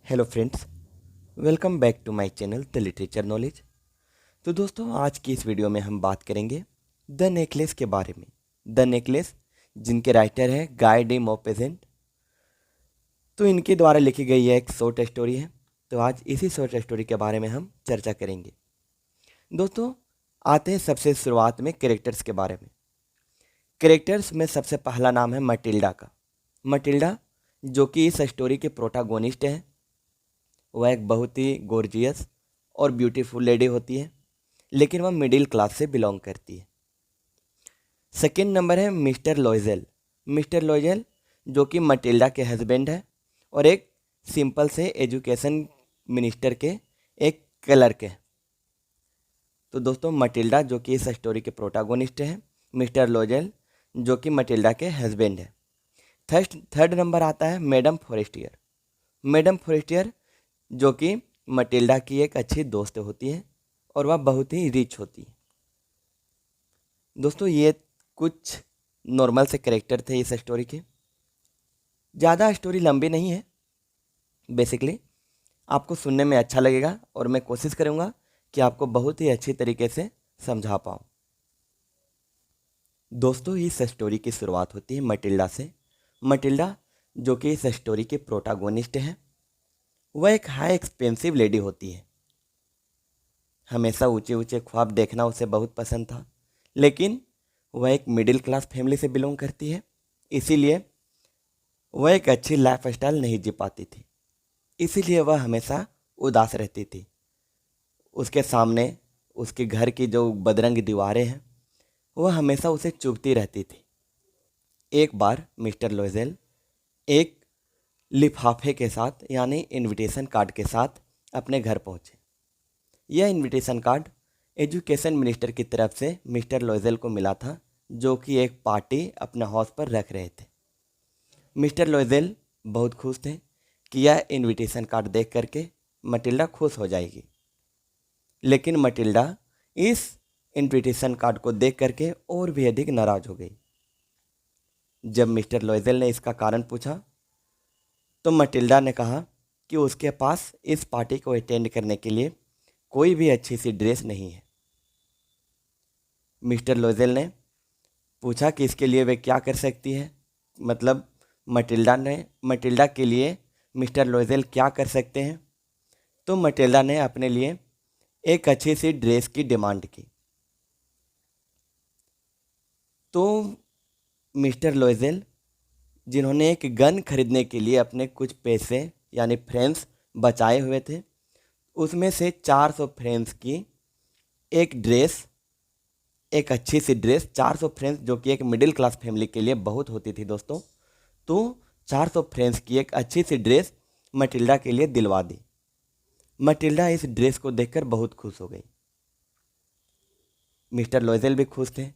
Hello friends, welcome back to my channel the literature knowledge. तो दोस्तों, आज की इस वीडियो में हम बात करेंगे द नेकलेस के बारे में। द नेकलेस, जिनके राइटर हैं गाय डी मॉपेजेंट। तो इनके द्वारा लिखी गई यह एक शॉर्ट स्टोरी है। तो आज इसी शॉर्ट स्टोरी के बारे में हम चर्चा करेंगे। दोस्तों, आते हैं सबसे शुरुआत में कैरेक्टर्स के बारे में। कैरेक्टर्स में सबसे पहला नाम है मटिल्डा का। मटिल्डा, जो कि इस स्टोरी के प्रोटागोनिस्ट हैं, वह एक बहुत ही गॉर्जियस और ब्यूटीफुल लेडी होती है, लेकिन वह मिडिल क्लास से बिलोंग करती है। सेकेंड नंबर है मिस्टर लॉयजेल। मिस्टर लॉयजेल, जो कि मटिल्डा के हस्बैंड है और एक सिंपल से एजुकेशन मिनिस्टर के एक क्लर्क है। तो दोस्तों, मटिल्डा जो कि इस स्टोरी के प्रोटागोनिस्ट हैं, मिस्टर लॉयजेल जो कि मटिल्डा के हस्बैंड है। थर्ड नंबर आता है मैडम फॉरेस्टियर। मैडम फॉरेस्टियर, जो कि मटिल्डा की एक अच्छी दोस्त होती है और वह बहुत ही रिच होती है। दोस्तों, ये कुछ नॉर्मल से कैरेक्टर थे इस स्टोरी के। ज़्यादा स्टोरी लंबी नहीं है। बेसिकली आपको सुनने में अच्छा लगेगा और मैं कोशिश करूँगा कि आपको बहुत ही अच्छी तरीके से समझा पाऊँ। दोस्तों, इस स्टोरी की शुरुआत होती है मटिल्डा से। मटिल्डा, जो कि इस स्टोरी के प्रोटागोनिस्ट हैं, वह एक हाई एक्सपेंसिव लेडी होती है। हमेशा ऊंचे ऊंचे ख्वाब देखना उसे बहुत पसंद था, लेकिन वह एक मिडिल क्लास फैमिली से बिलोंग करती है, इसीलिए वह एक अच्छी लाइफ स्टाइल नहीं जी पाती थी। इसीलिए वह हमेशा उदास रहती थी। उसके सामने उसके घर की जो बदरंग दीवारें हैं, वह हमेशा उसे चुभती रहती थी। एक बार मिस्टर लोजेल एक लिफाफे के साथ, यानी इनविटेशन कार्ड के साथ अपने घर पहुंचे। यह इनविटेशन कार्ड एजुकेशन मिनिस्टर की तरफ से मिस्टर लोजेल को मिला था, जो कि एक पार्टी अपने हाउस पर रख रहे थे। मिस्टर लोजेल बहुत खुश थे कि यह इनविटेशन कार्ड देख करके मटिल्डा खुश हो जाएगी, लेकिन मटिल्डा इस इनविटेशन कार्ड को देख करके और भी अधिक नाराज हो गई। जब मिस्टर लोजेल ने इसका कारण पूछा, तो मटिल्डा ने कहा कि उसके पास इस पार्टी को अटेंड करने के लिए कोई भी अच्छी सी ड्रेस नहीं है। मिस्टर लोजेल ने पूछा कि इसके लिए वे क्या कर सकती है, मतलब मटिल्डा के लिए मिस्टर लोजेल क्या कर सकते हैं। तो मटिल्डा ने अपने लिए एक अच्छी सी ड्रेस की डिमांड की। तो मिस्टर लोजेल, जिन्होंने एक गन खरीदने के लिए अपने कुछ पैसे यानी फ्रेंच बचाए हुए थे, उसमें से 400 फ्रेंच की एक ड्रेस, एक अच्छी सी ड्रेस, 400 फ्रेंच, जो कि एक मिडिल क्लास फैमिली के लिए बहुत होती थी दोस्तों, तो 400 फ्रेंच की एक अच्छी सी ड्रेस मटिल्डा के लिए दिलवा दी। मटिल्डा इस ड्रेस को देखकर बहुत खुश हो गई। मिस्टर लोजेल भी खुश थे,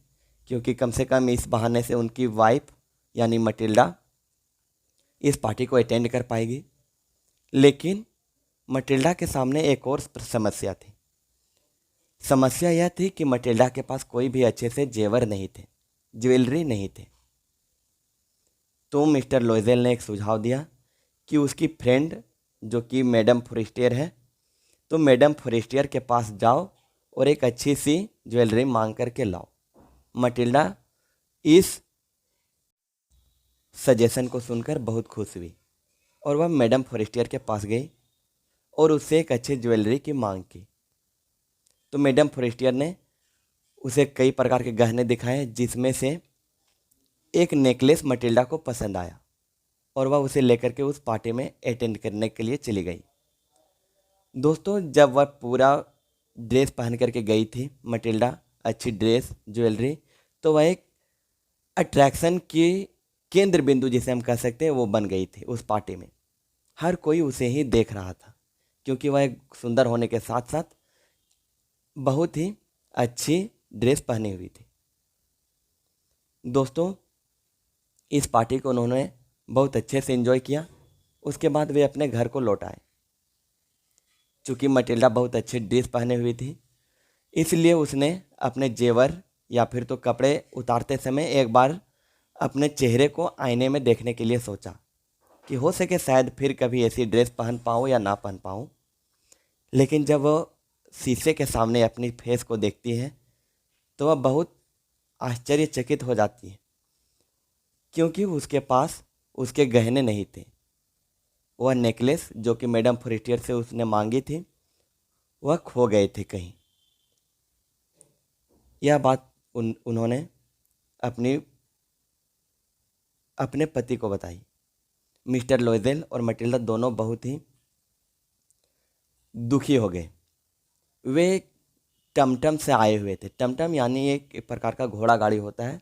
क्योंकि कम से कम इस बहाने से उनकी वाइफ यानी मटिल्डा इस पार्टी को अटेंड कर पाएगी। लेकिन मटिल्डा के सामने एक और समस्या थी। समस्या यह थी कि मटिल्डा के पास कोई भी अच्छे से जेवर नहीं थे, ज्वेलरी नहीं थे। तो मिस्टर लोजेल ने एक सुझाव दिया कि उसकी फ्रेंड, जो कि मैडम फॉरेस्टियर है, तो मैडम फॉरेस्टियर के पास जाओ और एक अच्छी सी ज्वेलरी मांग करके लाओ। मटिल्डा इस सजेशन को सुनकर बहुत खुश हुई और वह मैडम फॉरेस्टियर के पास गई और उससे एक अच्छी ज्वेलरी की मांग की। तो मैडम फॉरेस्टियर ने उसे कई प्रकार के गहने दिखाए, जिसमें से एक नेकलेस मटिल्डा को पसंद आया और वह उसे लेकर के उस पार्टी में अटेंड करने के लिए चली गई। दोस्तों, जब वह पूरा ड्रेस पहन करके गई थी मटिल्डा, अच्छी ड्रेस, ज्वेलरी, तो वह एक अट्रैक्शन की केंद्र बिंदु, जिसे हम कह सकते हैं, वो बन गई थी उस पार्टी में। हर कोई उसे ही देख रहा था, क्योंकि वह एक सुंदर होने के साथ साथ बहुत ही अच्छी ड्रेस पहनी हुई थी। दोस्तों, इस पार्टी को उन्होंने बहुत अच्छे से एंजॉय किया। उसके बाद वे अपने घर को लौट आए। चूँकि मटिल्डा बहुत अच्छी ड्रेस पहने हुई थी, इसलिए उसने अपने जेवर या फिर तो कपड़े उतारते समय एक बार अपने चेहरे को आईने में देखने के लिए सोचा। कि हो सके शायद फिर कभी ऐसी ड्रेस पहन पाऊँ या ना पहन पाऊँ। लेकिन जब वो शीशे के सामने अपनी फेस को देखती है तो वह बहुत आश्चर्यचकित हो जाती है, क्योंकि उसके पास उसके गहने नहीं थे। वह नेकलेस जो कि मैडम फोरेस्टियर से उसने मांगी थी वह खो गए थे कहीं। यह बात उन्होंने अपनी अपने पति को बताई। मिस्टर लोजेल और मटिल्डा दोनों बहुत ही दुखी हो गए। वे टमटम से आए हुए थे। टमटम यानी एक प्रकार का घोड़ा गाड़ी होता है।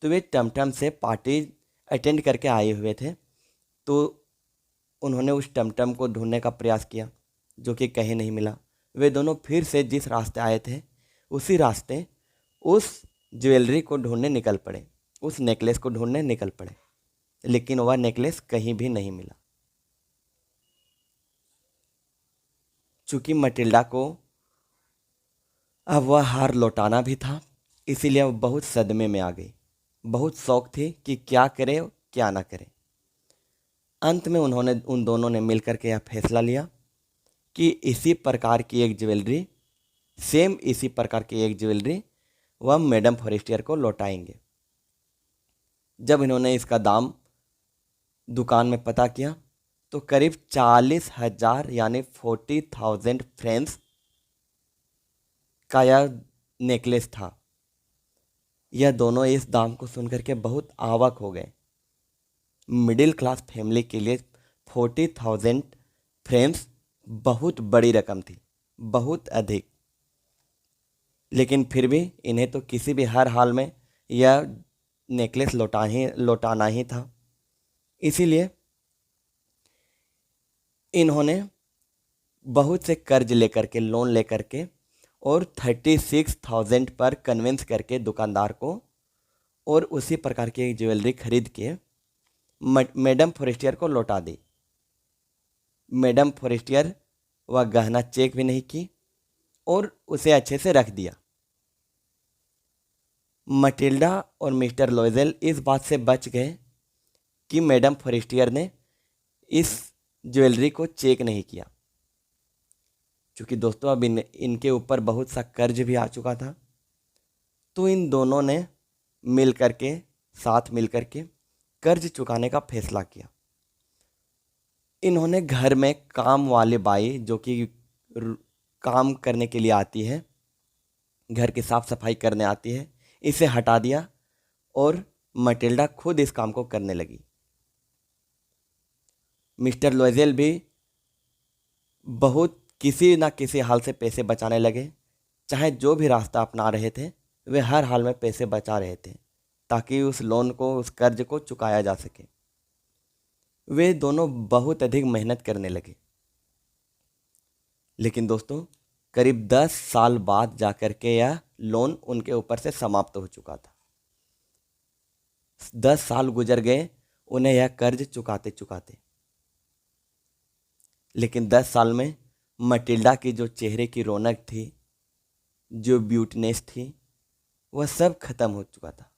तो वे टमटम से पार्टी अटेंड करके आए हुए थे। तो उन्होंने उस टमटम को ढूंढने का प्रयास किया, जो कि कहीं नहीं मिला। वे दोनों फिर से जिस रास्ते आए थे उसी रास्ते उस ज्वेलरी को ढूंढने निकल पड़े, उस नेकलेस को ढूंढने निकल पड़े। लेकिन वह नेकलेस कहीं भी नहीं मिला। चूंकि मटिल्डा को अब वह हार लौटाना भी था, इसीलिए वह बहुत सदमे में आ गई। बहुत शौक थी कि क्या करे क्या ना करे। अंत में उन दोनों ने मिलकर के यह फैसला लिया कि इसी प्रकार की एक ज्वेलरी, सेम इसी प्रकार की एक ज्वेलरी वह मैडम फॉरेस्टियर को लौटाएंगे। जब इन्होंने इसका दाम दुकान में पता किया तो करीब 40,000 यानी 40,000 फ्रेंच का यह नेकलेस था। यह दोनों इस दाम को सुनकर के बहुत आवाक हो गए। मिडिल क्लास फैमिली के लिए 40,000 फ्रेंच बहुत बड़ी रकम थी, बहुत अधिक। लेकिन फिर भी इन्हें तो किसी भी हर हाल में यह नेकलेस लौटाना ही था। इसीलिए इन्होंने बहुत से कर्ज लेकर के, लोन लेकर के और 36,000 पर कन्विंस करके दुकानदार को और उसी प्रकार की ज्वेलरी खरीद के मैडम फॉरेस्टियर को लौटा दी। मैडम फॉरेस्टियर वह गहना चेक भी नहीं की और उसे अच्छे से रख दिया। मटिल्डा और मिस्टर लोजेल इस बात से बच गए कि मैडम फॉरेस्टियर ने इस ज्वेलरी को चेक नहीं किया। क्योंकि दोस्तों अब इनके ऊपर बहुत सा कर्ज भी आ चुका था। तो इन दोनों ने साथ मिल करके कर्ज चुकाने का फैसला किया। इन्होंने घर में काम वाली बाई, जो कि काम करने के लिए आती है, घर की साफ सफाई करने आती है, इसे हटा दिया और मटिल्डा खुद इस काम को करने लगी। मिस्टर लोजेल भी बहुत किसी ना किसी हाल से पैसे बचाने लगे। चाहे जो भी रास्ता अपना रहे थे वे हर हाल में पैसे बचा रहे थे ताकि उस लोन को, उस कर्ज को चुकाया जा सके। वे दोनों बहुत अधिक मेहनत करने लगे। लेकिन दोस्तों करीब 10 साल बाद जाकर के यह लोन उनके ऊपर से समाप्त हो चुका था। 10 साल गुजर गए उन्हें यह कर्ज चुकाते चुकाते। लेकिन 10 साल में मटिल्डा की जो चेहरे की रौनक थी, जो ब्यूटीनेस थी, वह सब खत्म हो चुका था।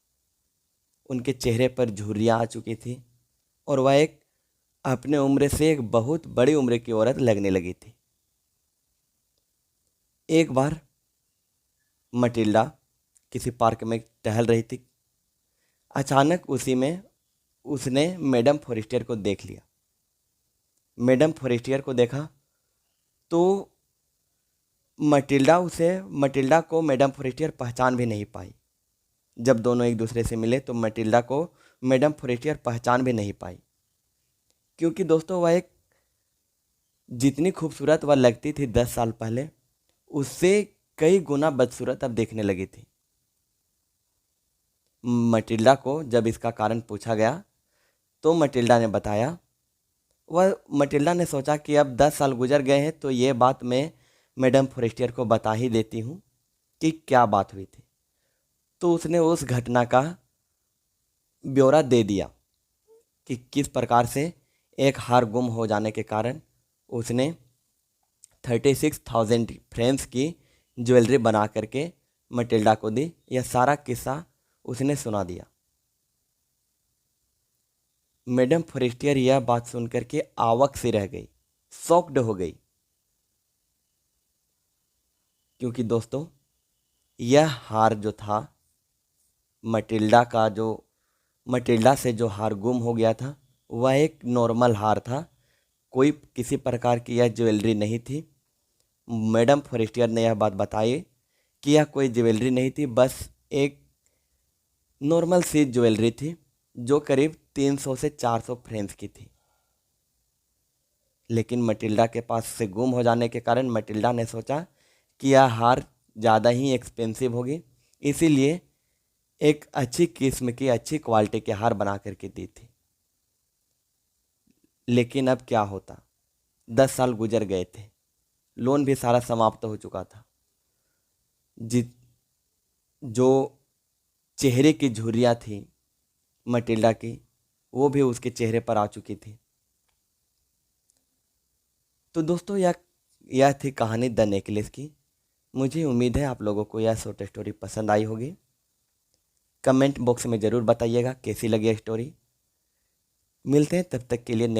उनके चेहरे पर झुर्रियाँ आ चुकी थी और वह एक अपने उम्र से एक बहुत बड़ी उम्र की औरत लगने लगी थी। एक बार मटिल्डा किसी पार्क में टहल रही थी। अचानक उसी में उसने मैडम फॉरेस्टियर को देख लिया। मैडम फॉरेस्टियर को देखा तो मटिल्डा को मैडम फॉरेस्टियर पहचान भी नहीं पाई। जब दोनों एक दूसरे से मिले तो मटिल्डा को मैडम फॉरेस्टियर पहचान भी नहीं पाई, क्योंकि दोस्तों वह एक जितनी खूबसूरत वह लगती थी 10 साल पहले, उससे कई गुना बदसूरत अब देखने लगी थी। मटिल्डा को जब इसका कारण पूछा गया तो मटिल्डा ने बताया। मटिल्डा ने सोचा कि अब 10 साल गुजर गए हैं तो ये बात मैं मैडम फॉरेस्टियर को बता ही देती हूँ कि क्या बात हुई थी। तो उसने उस घटना का ब्यौरा दे दिया कि किस प्रकार से एक हार गुम हो जाने के कारण उसने 36,000 फ्रेंच की ज्वेलरी बना करके मटिल्डा को दी। यह सारा किस्सा उसने सुना दिया। मैडम फॉरेस्टियर यह बात सुनकर के आवाक सी रह गई, शॉक्ड हो गई, क्योंकि दोस्तों यह हार जो था, मटिल्डा से जो हार गुम हो गया था वह एक नॉर्मल हार था। कोई किसी प्रकार की यह ज्वेलरी नहीं थी। मैडम फॉरेस्टियर ने यह बात बताई कि यह कोई ज्वेलरी नहीं थी, बस एक नॉर्मल सी ज्वेलरी थी जो करीब 300 से 400 फ्रेंच की थी। लेकिन मटिल्डा के पास से गुम हो जाने के कारण मटिल्डा ने सोचा कि यह हार ज़्यादा ही एक्सपेंसिव होगी, इसीलिए एक अच्छी किस्म की अच्छी क्वालिटी के हार बना करके दी थी। लेकिन अब क्या होता, 10 साल गुजर गए थे, लोन भी सारा समाप्त हो चुका था। जि जो चेहरे की झुर्रियाँ थी मटिल्डा की, वो भी उसके चेहरे पर आ चुकी थी। तो दोस्तों यह थी कहानी द नेकलेस की। मुझे उम्मीद है आप लोगों को यह शॉर्ट स्टोरी पसंद आई होगी। कमेंट बॉक्स में ज़रूर बताइएगा कैसी लगी स्टोरी। मिलते हैं तब तक के लिए।